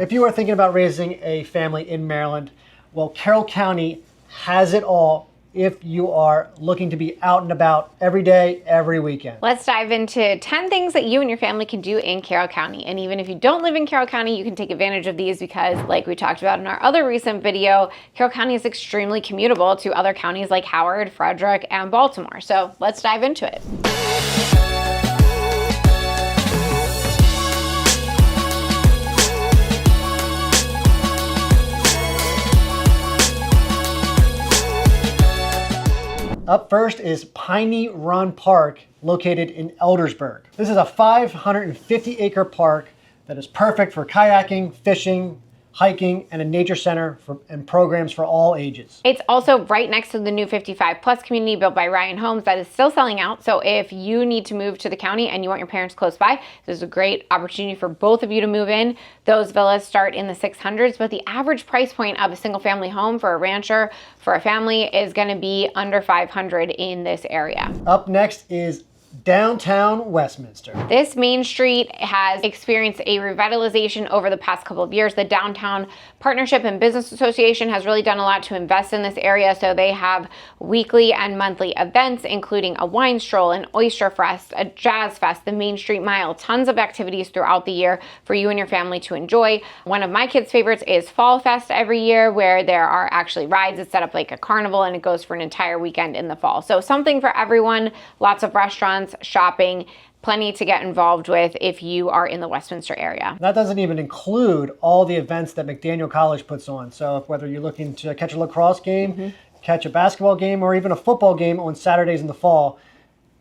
If you are thinking about raising a family in Maryland, well, Carroll County has it all if you are looking to be out and about every day, every weekend. Let's dive into 10 things that you and your family can do in Carroll County. And even if you don't live in Carroll County, you can take advantage of these because, like we talked about in our other recent video, Carroll County is extremely commutable to other counties like Howard, Frederick, and Baltimore. So let's dive into it. Up first is Piney Run Park, located in Eldersburg. This is a 550-acre park that is perfect for kayaking, fishing, hiking, and a nature center and programs for all ages. It's also right next to the new 55 plus community built by Ryan Homes that is still selling out. So if you need to move to the county and you want your parents close by, this is a great opportunity for both of you to move in. Those villas start in the 600s, but the average price point of a single family home for a rancher, for a family, is going to be under 500 in this area. Up next is Downtown Westminster. This main street has experienced a revitalization over the past couple of years. The Downtown Partnership and Business Association has really done a lot to invest in this area. So they have weekly and monthly events, including a wine stroll, an oyster fest, a jazz fest, the Main Street Mile, tons of activities throughout the year for you and your family to enjoy. One of my kids' favorites is Fall Fest every year, where there are actually rides. It's set up like a carnival and it goes for an entire weekend in the fall. So something for everyone, lots of restaurants, shopping, plenty to get involved with if you are in the Westminster area. That doesn't even include all the events that McDaniel College puts on. So whether you're looking to catch a lacrosse game, catch a basketball game, or even a football game on Saturdays in the fall,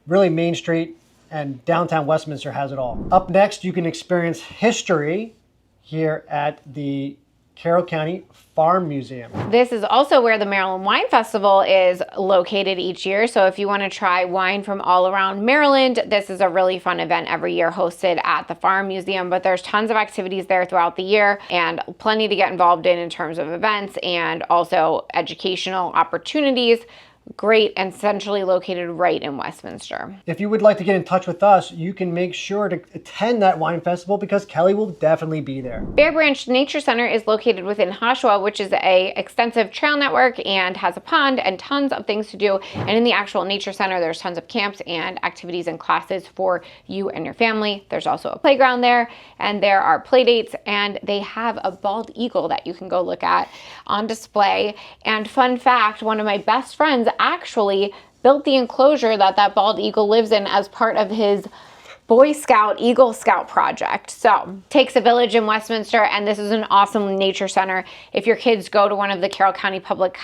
really Main Street and Downtown Westminster has it all. Up next, you can experience history here at the Carroll County Farm Museum. This is also where the Maryland Wine Festival is located each year. So if you want to try wine from all around Maryland, this is a really fun event every year hosted at the Farm Museum. But there's tons of activities there throughout the year and plenty to get involved in terms of events and also educational opportunities. Great and centrally located right in Westminster. If you would like to get in touch with us, you can make sure to attend that wine festival because Kelly will definitely be there. Bear Branch Nature Center is located within Hoshawa, which is a extensive trail network and has a pond and tons of things to do. And in the actual nature center, there's tons of camps and activities and classes for you and your family. There's also a playground there, and there are play dates, and they have a bald eagle that you can go look at on display. And fun fact, one of my best friends actually built the enclosure that bald eagle lives in as part of his Boy Scout, Eagle Scout project. So takes a village in Westminster, and this is an awesome nature center. If your kids go to one of the Carroll County Public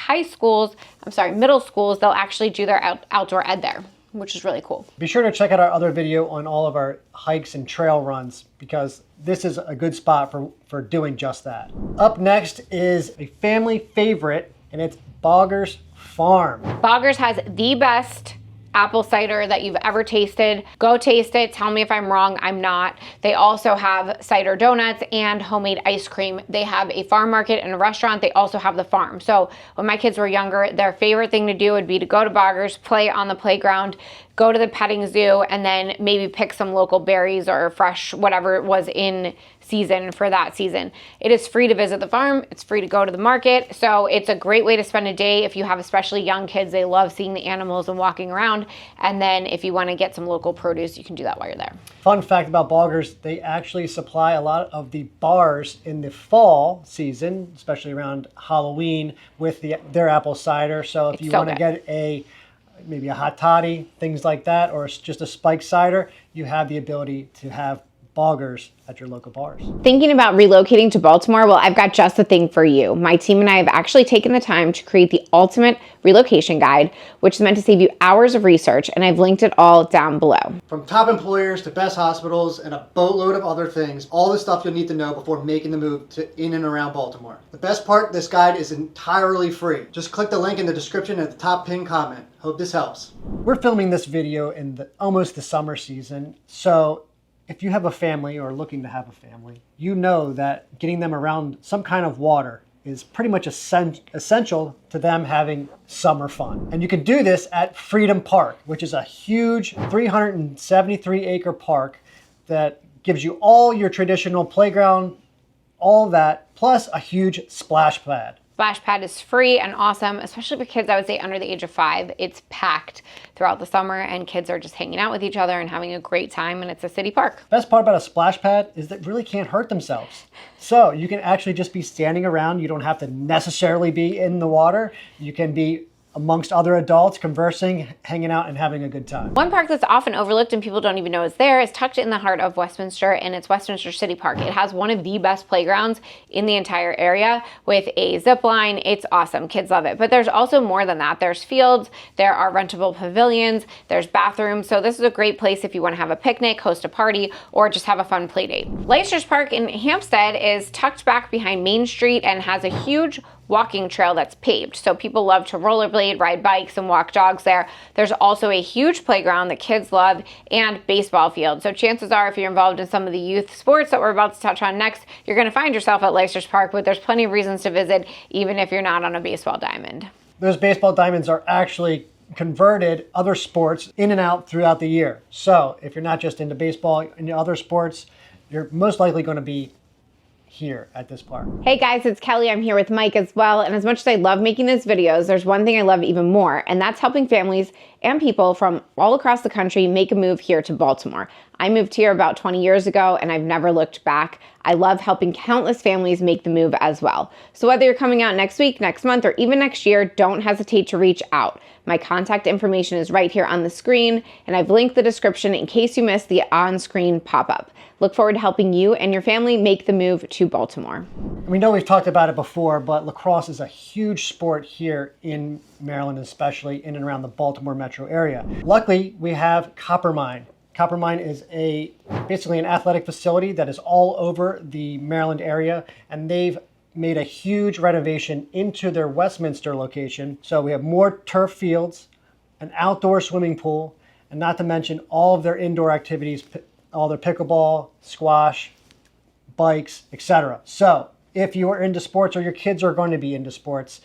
middle schools, they'll actually do their outdoor ed there, which is really cool. Be sure to check out our other video on all of our hikes and trail runs because this is a good spot for doing just that. Up next is a family favorite, and it's Baugher's Farm. Baugher's has the best apple cider that you've ever tasted. Go taste it. Tell me if I'm wrong. I'm not. They also have cider donuts and homemade ice cream. They have a farm market and a restaurant. They also have the farm. So when my kids were younger, their favorite thing to do would be to go to Baugher's, play on the playground, go to the petting zoo, and then maybe pick some local berries or fresh whatever was in season for that season. It is free to visit the farm. It's free to go to the market. So it's a great way to spend a day. If you have especially young kids, they love seeing the animals and walking around. And then if you want to get some local produce, you can do that while you're there. Fun fact about Baugher's, they actually supply a lot of the bars in the fall season, especially around Halloween, with their apple cider. So if you want to get maybe a hot toddy, things like that, or just a spiked cider, you have the ability to have Baugher's at your local bars. Thinking about relocating to Baltimore? Well, I've got just the thing for you. My team and I have actually taken the time to create the ultimate relocation guide, which is meant to save you hours of research, and I've linked it all down below. From top employers to best hospitals and a boatload of other things, all the stuff you'll need to know before making the move to in and around Baltimore. The best part, this guide is entirely free. Just click the link in the description at the top pinned comment. Hope this helps. We're filming this video in almost the summer season, so if you have a family or looking to have a family, you know that getting them around some kind of water is pretty much essential to them having summer fun. And you can do this at Freedom Park, which is a huge 373-acre park that gives you all your traditional playground, all that, plus a huge splash pad. Splash pad is free and awesome, especially for kids, I would say, under the age of 5. It's packed throughout the summer, and kids are just hanging out with each other and having a great time, and it's a city park. Best part about a splash pad is that really can't hurt themselves. So you can actually just be standing around. You don't have to necessarily be in the water. You can be amongst other adults, conversing, hanging out, and having a good time. One park that's often overlooked and people don't even know is there is tucked in the heart of Westminster, and it's Westminster City Park. It has one of the best playgrounds in the entire area with a zip line. It's awesome. Kids love it. But there's also more than that. There's fields, there are rentable pavilions, there's bathrooms. So this is a great place if you want to have a picnic, host a party, or just have a fun play date. Lyers Park in Hampstead is tucked back behind Main Street and has a huge walking trail that's paved. So people love to rollerblade, ride bikes, and walk dogs there. There's also a huge playground that kids love and baseball field. So chances are, if you're involved in some of the youth sports that we're about to touch on next, you're going to find yourself at Lyers Park, but there's plenty of reasons to visit even if you're not on a baseball diamond. Those baseball diamonds are actually converted other sports in and out throughout the year. So if you're not just into baseball and other sports, you're most likely going to be here at this park. Hey guys, it's Kelly. I'm here with Mike as well. And as much as I love making these videos, there's one thing I love even more, and that's helping families and people from all across the country make a move here to Baltimore. I moved here about 20 years ago and I've never looked back. I love helping countless families make the move as well. So whether you're coming out next week, next month, or even next year, don't hesitate to reach out. My contact information is right here on the screen, and I've linked the description in case you missed the on-screen pop-up. Look forward to helping you and your family make the move to Baltimore. We know we've talked about it before, but lacrosse is a huge sport here in Maryland, especially in and around the Baltimore metro area. Luckily, we have Coppermine. Coppermine is basically an athletic facility that is all over the Maryland area, and they've made a huge renovation into their Westminster location. So we have more turf fields, an outdoor swimming pool, and not to mention all of their indoor activities, all their pickleball, squash, bikes, etc. So if you are into sports, or your kids are going to be into sports,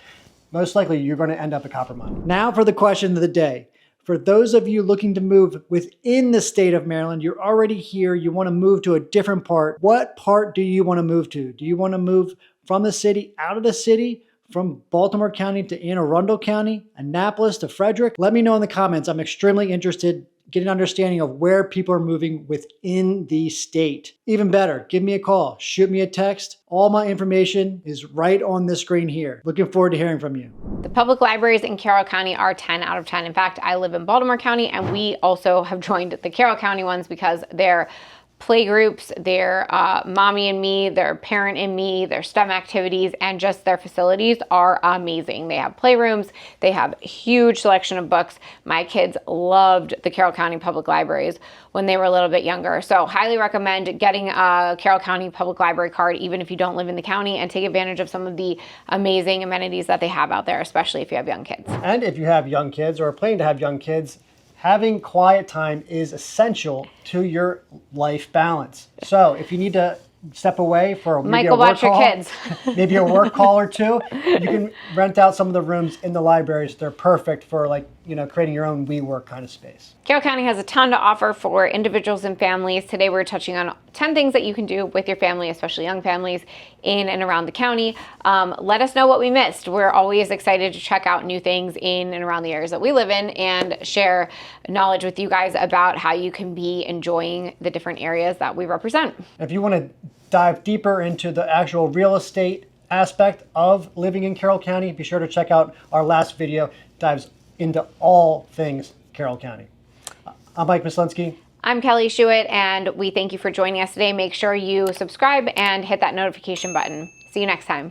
most likely you're going to end up at Coppermine. Now for the question of the day. For those of you looking to move within the state of Maryland, you're already here, you want to move to a different part. What part do you want to move to? Do you want to move from the city, out of the city, from Baltimore County to Anne Arundel County, Annapolis to Frederick? Let me know in the comments. I'm extremely interested, get an understanding of where people are moving within the state. Even better, give me a call, shoot me a text. All my information is right on the screen here. Looking forward to hearing from you. The public libraries in Carroll County are 10 out of 10. In fact, I live in Baltimore County, and we also have joined the Carroll County ones because they're play groups, their mommy and me, their parent and me, their STEM activities, and just their facilities are amazing. They have playrooms, they have a huge selection of books. My kids loved the Carroll County Public Libraries when they were a little bit younger. So highly recommend getting a Carroll County Public Library card, even if you don't live in the county, and take advantage of some of the amazing amenities that they have out there, especially if you have young kids. And if you have young kids or are planning to have young kids, having quiet time is essential to your life balance. So if you need to step away for maybe Michael, a work watch your call, kids. maybe a work call or two, you can rent out some of the rooms in the libraries. They're perfect for, like, creating your own WeWork kind of space. Carroll County has a ton to offer for individuals and families. Today we're touching on 10 things that you can do with your family, especially young families, in and around the county. Let us know what we missed. We're always excited to check out new things in and around the areas that we live in and share knowledge with you guys about how you can be enjoying the different areas that we represent. If you want to dive deeper into the actual real estate aspect of living in Carroll County, be sure to check out our last video. Dives into all things Carroll County. I'm Mike Mislinski. I'm Kelly Schuett, and we thank you for joining us today. Make sure you subscribe and hit that notification button. See you next time.